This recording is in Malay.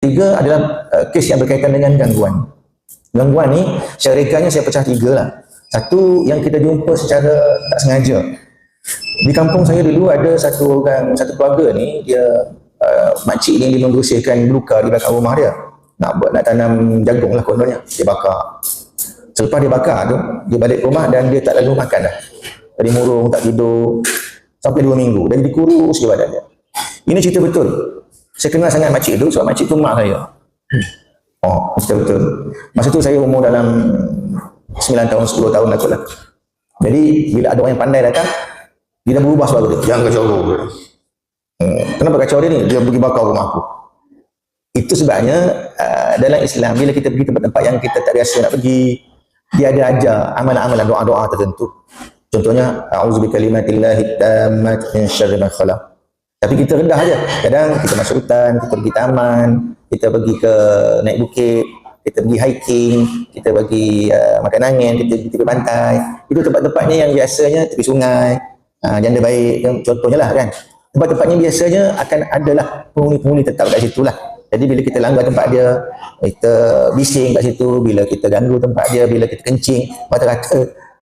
ketiga adalah kes yang berkaitan dengan gangguan. Gangguan ni secara rekanya saya pecah 3 lah. Satu yang kita jumpa secara tak sengaja. Di kampung saya dulu ada satu keluarga ni, dia makcik ni dia membersihkan beluka di belakang rumah dia. Nak tanam jagung lah kononnya. Dia bakar. Selepas dia bakar tu, dia balik rumah dan dia tak lalu makan dah. Tadi murung, tak tidur sampai 2 minggu. Dan jadi kurus je badan dia. Ini cerita betul. Saya kenal sangat makcik tu sebab makcik tu mak saya. Oh, betul-betul. Masa tu saya umur dalam 9 tahun, 10 tahun lah kot lah. Jadi bila ada orang yang pandai datang, dia dah berubah suara dia. Jangan kacau aku. Kenapa kacau dia ni? Dia pergi bakar rumah aku. Itu sebabnya dalam Islam, bila kita pergi tempat-tempat yang kita tak biasa nak pergi, dia ada ajar amalan-amalan doa-doa tertentu. Contohnya, a'udzubikalimatillahit tammati min syarri ma khalaq. Tapi kita rendah aja. Kadang kita masuk hutan, kita pergi taman, kita pergi ke naik bukit, kita pergi hiking, kita pergi makan angin, kita pergi tepi pantai. Itu tempat-tempatnya yang biasanya tepi sungai, janda baik, contohnya lah kan. Tempat-tempatnya biasanya akan adalah penghuni-penghuni tetap kat situ lah. Jadi bila kita langgar tempat dia, kita bising kat situ, bila kita ganggu tempat dia, bila kita kencing, rata-rata